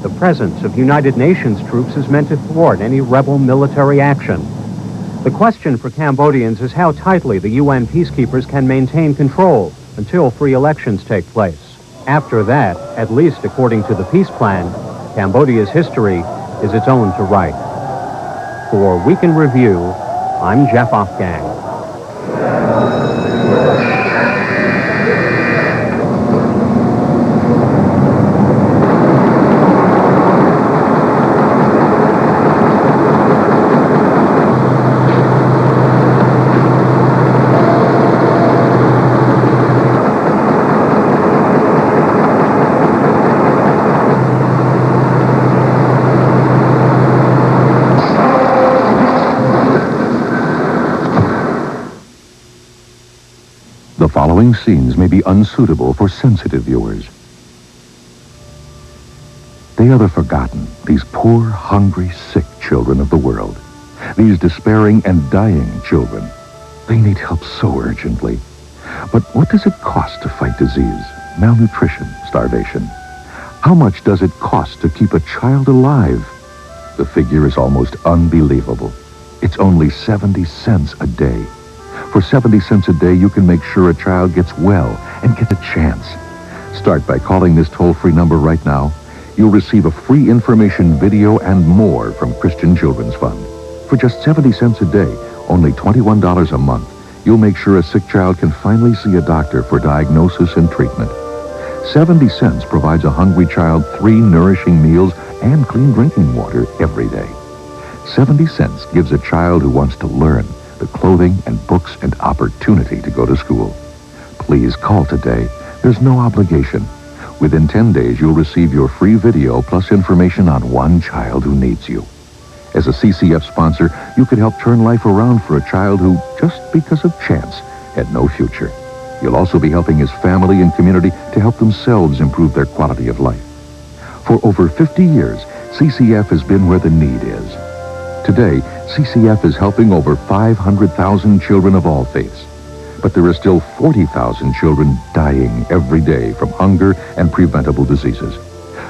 The presence of United Nations troops is meant to thwart any rebel military action. The question for Cambodians is how tightly the UN peacekeepers can maintain control until free elections take place. After that, at least according to the peace plan, Cambodia's history is its own to write. For Week in Review, I'm Jeff Offgang. The following scenes may be unsuitable for sensitive viewers. They are the forgotten, these poor, hungry, sick children of the world. These despairing and dying children. They need help so urgently. But what does it cost to fight disease, malnutrition, starvation? How much does it cost to keep a child alive? The figure is almost unbelievable. It's only 70 cents a day. For 70 cents a day, you can make sure a child gets well and gets a chance. Start by calling this toll-free number right now. You'll receive a free information video and more from Christian Children's Fund. For just 70 cents a day, only $21 a month, you'll make sure a sick child can finally see a doctor for diagnosis and treatment. 70 cents provides a hungry child 3 nourishing meals and clean drinking water every day. 70 cents gives a child who wants to learn the clothing and books and opportunity to go to school. Please call today. There's no obligation. Within 10 days, you'll receive your free video plus information on one child who needs you. As a CCF sponsor, you could help turn life around for a child who, just because of chance, had no future. You'll also be helping his family and community to help themselves improve their quality of life. For over 50 years, CCF has been where the need is. Today, CCF is helping over 500,000 children of all faiths. But there are still 40,000 children dying every day from hunger and preventable diseases.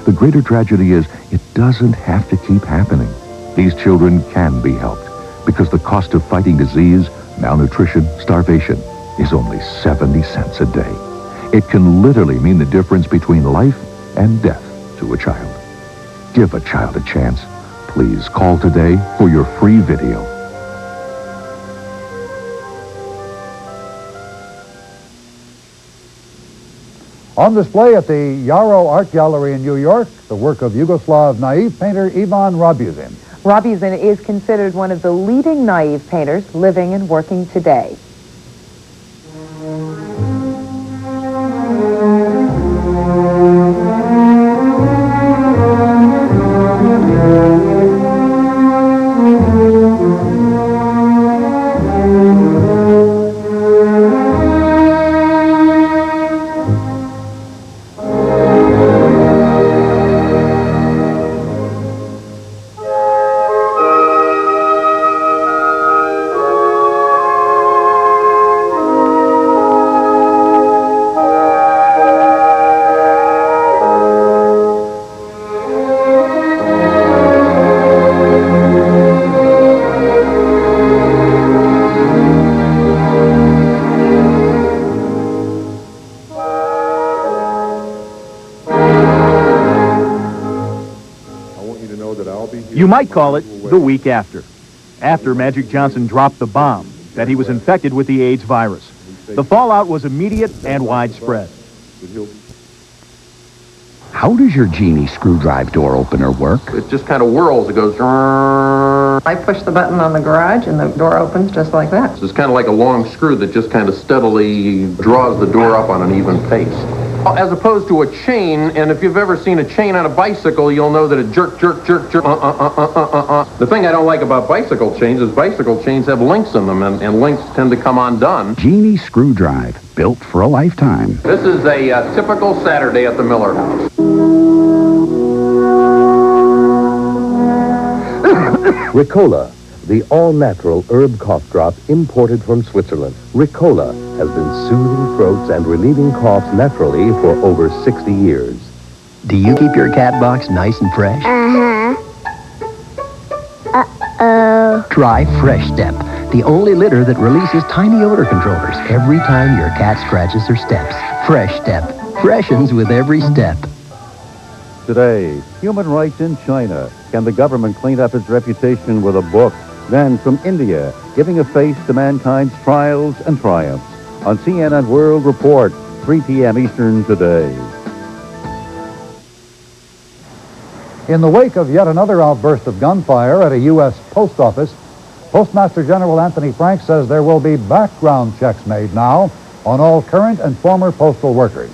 The greater tragedy is it doesn't have to keep happening. These children can be helped because the cost of fighting disease, malnutrition, starvation is only 70 cents a day. It can literally mean the difference between life and death to a child. Give a child a chance. Please call today for your free video. On display at the Yarrow Art Gallery in New York, the work of Yugoslav naive painter Ivan Rabuzin. Rabuzin is considered one of the leading naive painters living and working today. You might call it the week after Magic Johnson dropped the bomb that he was infected with the AIDS virus. The fallout was immediate and widespread. How does your Genie screwdriver door opener work? It just kind of whirls. It goes... I push the button on the garage and the door opens just like that. So it's kind of like a long screw that just kind of steadily draws the door up on an even pace. As opposed to a chain, and if you've ever seen a chain on a bicycle, you'll know that it jerk. The thing I don't like about bicycle chains is bicycle chains have links in them, and links tend to come undone. Genie screwdriver, built for a lifetime. This is a typical Saturday at the Miller house. Ricola, the all-natural herb cough drop imported from Switzerland. Ricola has been soothing throats and relieving coughs naturally for over 60 years. Do you keep your cat box nice and fresh? Uh-huh. Uh-oh. Try Fresh Step, the only litter that releases tiny odor controllers every time your cat scratches her steps. Fresh Step. Freshens with every step. Today, human rights in China. Can the government clean up its reputation with a book? Then from India, giving a face to mankind's trials and triumphs. On CNN World Report, 3 p.m. Eastern today. In the wake of yet another outburst of gunfire at a U.S. post office, Postmaster General Anthony Frank says there will be background checks made now on all current and former postal workers.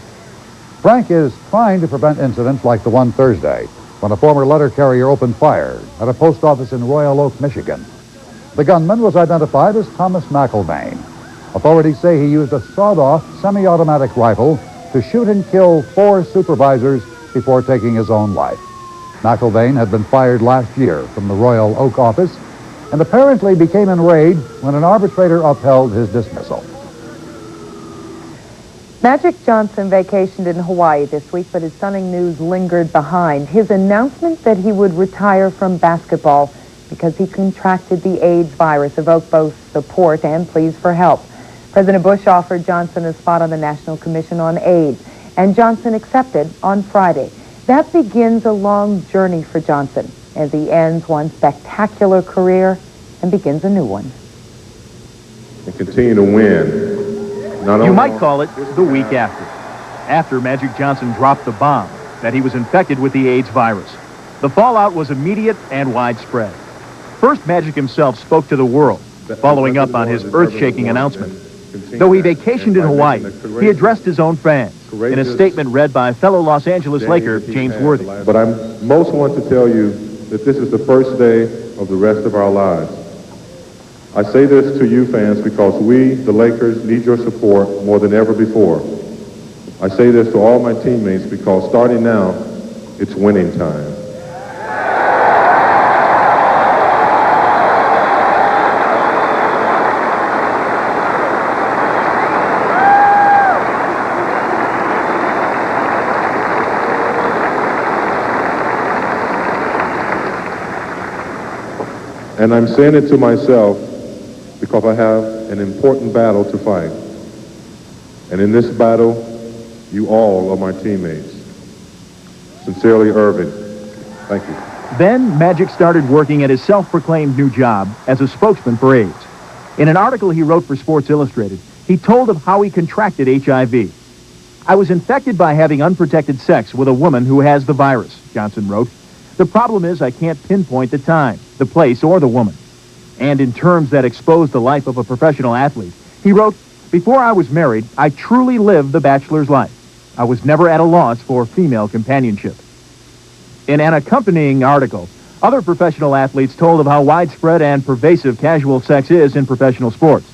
Frank is trying to prevent incidents like the one Thursday, when a former letter carrier opened fire at a post office in Royal Oak, Michigan. The gunman was identified as Thomas McElvain. Authorities say he used a sawed-off semi-automatic rifle to shoot and kill 4 supervisors before taking his own life. McElvain had been fired last year from the Royal Oak office and apparently became enraged when an arbitrator upheld his dismissal. Magic Johnson vacationed in Hawaii this week, but his stunning news lingered behind. His announcement that he would retire from basketball because he contracted the AIDS virus evoked both support and pleas for help. President Bush offered Johnson a spot on the National Commission on AIDS, and Johnson accepted on Friday. That begins a long journey for Johnson as he ends one spectacular career and begins a new one. And continue to win. You might call it the week after Magic Johnson dropped the bomb that he was infected with the AIDS virus. The fallout was immediate and widespread. First, Magic himself spoke to the world, following up on his earth-shaking announcement. Though he vacationed in Hawaii, he addressed his own fans in a statement read by fellow Los Angeles Laker James Worthy. But I most want to tell you that this is the first day of the rest of our lives. I say this to you fans because we, the Lakers, need your support more than ever before. I say this to all my teammates because starting now, it's winning time. And I'm saying it to myself because I have an important battle to fight. And in this battle, you all are my teammates. Sincerely, Irvin. Thank you. Then Magic started working at his self-proclaimed new job as a spokesman for AIDS. In an article he wrote for Sports Illustrated, he told of how he contracted HIV. "I was infected by having unprotected sex with a woman who has the virus," Johnson wrote. "The problem is I can't pinpoint the time, the place, or the woman." And in terms that expose the life of a professional athlete, he wrote, "Before I was married, I truly lived the bachelor's life. I was never at a loss for female companionship." In an accompanying article, other professional athletes told of how widespread and pervasive casual sex is in professional sports.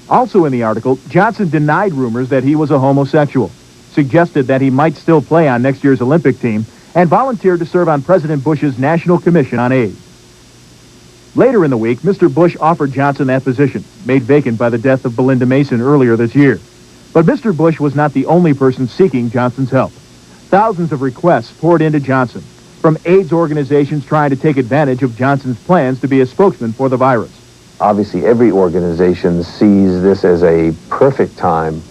Also in the article, Johnson denied rumors that he was a homosexual, suggested that he might still play on next year's Olympic team, and volunteered to serve on President Bush's National Commission on AIDS. Later in the week, Mr. Bush offered Johnson that position, made vacant by the death of Belinda Mason earlier this year. But Mr. Bush was not the only person seeking Johnson's help. Thousands of requests poured into Johnson, from AIDS organizations trying to take advantage of Johnson's plans to be a spokesman for the virus. Obviously, every organization sees this as a perfect time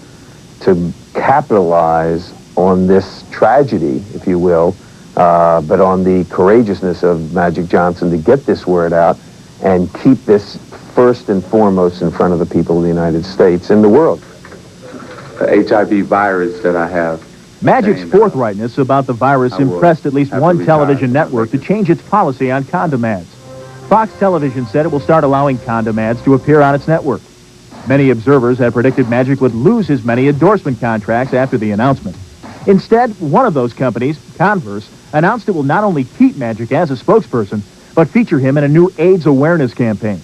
to capitalize on this tragedy, if you will, but on the courageousness of Magic Johnson to get this word out and keep this first and foremost in front of the people of the United States and the world. The HIV virus that I have. Magic's forthrightness about the virus impressed at least one television network to change its policy on condom ads. Fox Television said it will start allowing condom ads to appear on its network. Many observers had predicted Magic would lose his many endorsement contracts after the announcement. Instead, one of those companies, Converse, announced it will not only keep Magic as a spokesperson, but feature him in a new AIDS awareness campaign.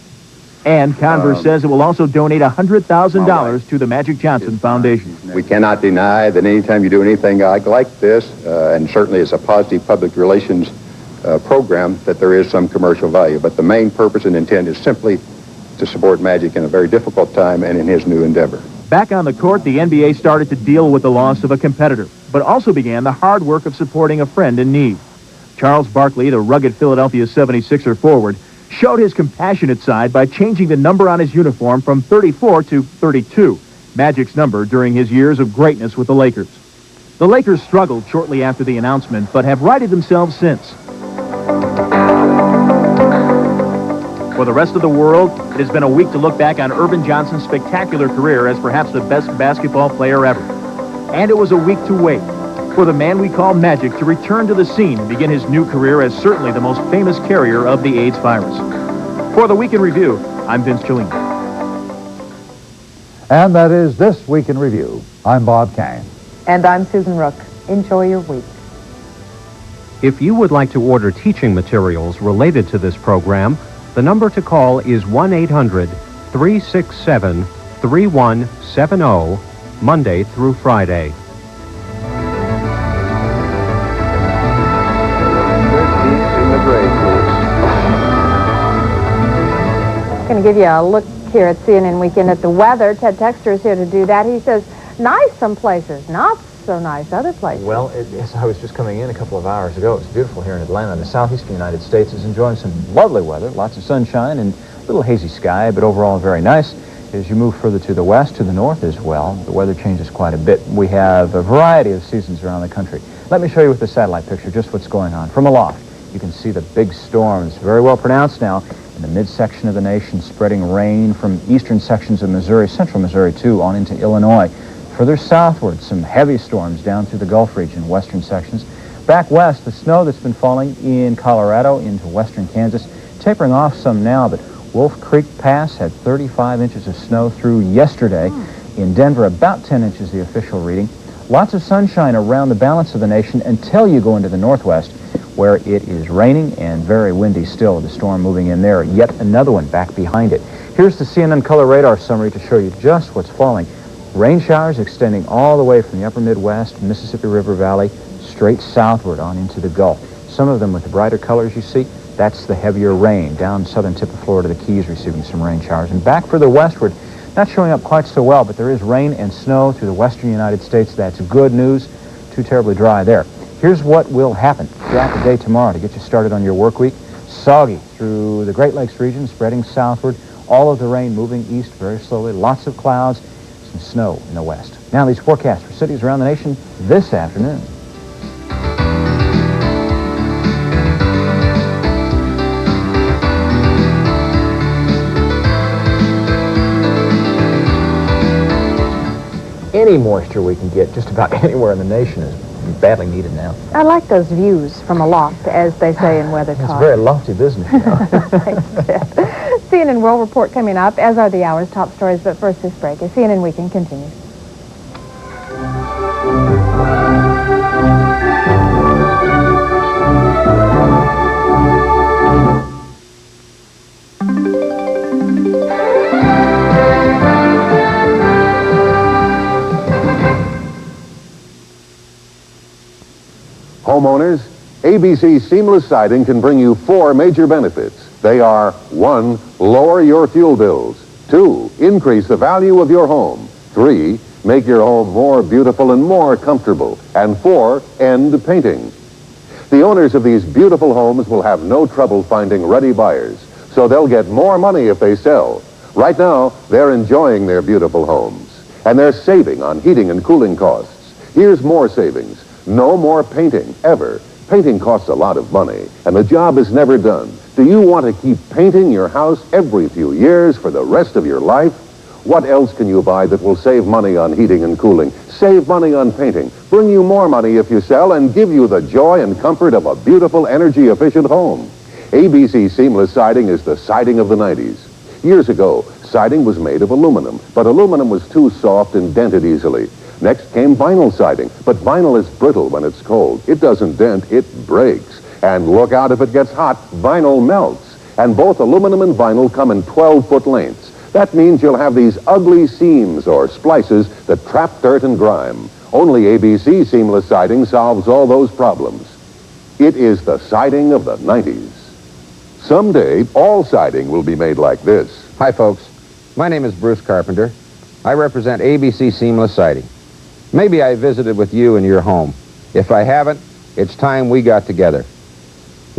And Converse says it will also donate $100,000 to the Magic Johnson Foundation. We cannot deny that anytime you do anything like this, and certainly it's a positive public relations program, that there is some commercial value. But the main purpose and intent is simply to support Magic in a very difficult time and in his new endeavor. Back on the court, the NBA started to deal with the loss of a competitor, but also began the hard work of supporting a friend in need. Charles Barkley, the rugged Philadelphia 76er forward, showed his compassionate side by changing the number on his uniform from 34 to 32, Magic's number during his years of greatness with the Lakers. The Lakers struggled shortly after the announcement, but have righted themselves since. For the rest of the world, it has been a week to look back on Earvin Johnson's spectacular career as perhaps the best basketball player ever. And it was a week to wait for the man we call Magic to return to the scene and begin his new career as certainly the most famous carrier of the AIDS virus. For the Week in Review, I'm Vince Cellini. And that is This Week in Review. I'm Bob Cain. And I'm Susan Rook. Enjoy your week. If you would like to order teaching materials related to this program, the number to call is 1-800-367-3170, Monday through Friday. I'm going to give you a look here at CNN Weekend at the weather. Ted Textor is here to do that. He says, nice some places, not so nice other places. Well, as I was just coming in a couple of hours ago, it's beautiful here in Atlanta. The southeastern United States is enjoying some lovely weather, lots of sunshine and a little hazy sky, but overall very nice. As you move further to the west, to the north as well, the weather changes quite a bit. We have a variety of seasons around the country. Let me show you with the satellite picture just what's going on. From aloft, you can see the big storms, very well pronounced now, in the midsection of the nation, spreading rain from eastern sections of Missouri, central Missouri too, on into Illinois. Further southward, some heavy storms down through the Gulf region, western sections. Back west, the snow that's been falling in Colorado into western Kansas, tapering off some now, but Wolf Creek Pass had 35 inches of snow through yesterday. In Denver, about 10 inches, the official reading. Lots of sunshine around the balance of the nation until you go into the northwest, where it is raining and very windy still with the storm moving in there. Yet another one back behind it. Here's the CNN color radar summary to show you just what's falling. Rain showers extending all the way from the upper Midwest, Mississippi River Valley, straight southward on into the Gulf. Some of them with the brighter colors you see, that's the heavier rain. Down southern tip of Florida, the Keys receiving some rain showers. And back further westward, not showing up quite so well, but there is rain and snow through the western United States. That's good news. Too terribly dry there. Here's what will happen throughout the day tomorrow to get you started on your work week. Soggy through the Great Lakes region, spreading southward. All of the rain moving east very slowly. Lots of clouds, some snow in the west. Now these forecasts for cities around the nation this afternoon. Any moisture we can get just about anywhere in the nation is badly needed now. I like those views from aloft, as they say in weather talk. It's a very lofty business, you know. Thanks, Ted. CNN World Report coming up, as are the hour's top stories. But first, this break as CNN Weekend continues. Homeowners, ABC Seamless Siding can bring you 4 major benefits. They are 1, lower your fuel bills. 2, increase the value of your home. 3, make your home more beautiful and more comfortable. And 4, end painting. The owners of these beautiful homes will have no trouble finding ready buyers, so they'll get more money if they sell. Right now, they're enjoying their beautiful homes, and they're saving on heating and cooling costs. Here's more savings. No more painting, ever. Painting costs a lot of money, and the job is never done. Do you want to keep painting your house every few years for the rest of your life? What else can you buy that will save money on heating and cooling, save money on painting, bring you more money if you sell, and give you the joy and comfort of a beautiful, energy-efficient home? ABC Seamless Siding is the siding of the 90s. Years ago, siding was made of aluminum, but aluminum was too soft and dented easily. Next came vinyl siding, but vinyl is brittle when it's cold. It doesn't dent, it breaks. And look out if it gets hot, vinyl melts. And both aluminum and vinyl come in 12-foot lengths. That means you'll have these ugly seams or splices that trap dirt and grime. Only ABC Seamless Siding solves all those problems. It is the siding of the 90s. Someday, all siding will be made like this. Hi, folks. My name is Bruce Carpenter. I represent ABC Seamless Siding. Maybe I visited with you in your home. If I haven't, it's time we got together.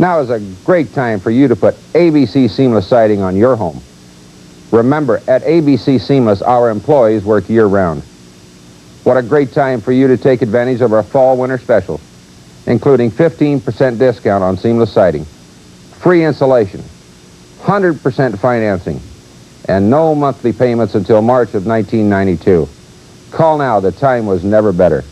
Now is a great time for you to put ABC Seamless Siding on your home. Remember, at ABC Seamless, our employees work year-round. What a great time for you to take advantage of our fall-winter specials, including 15% discount on seamless siding, free installation, 100% financing, and no monthly payments until March of 1992. Call now. The time was never better.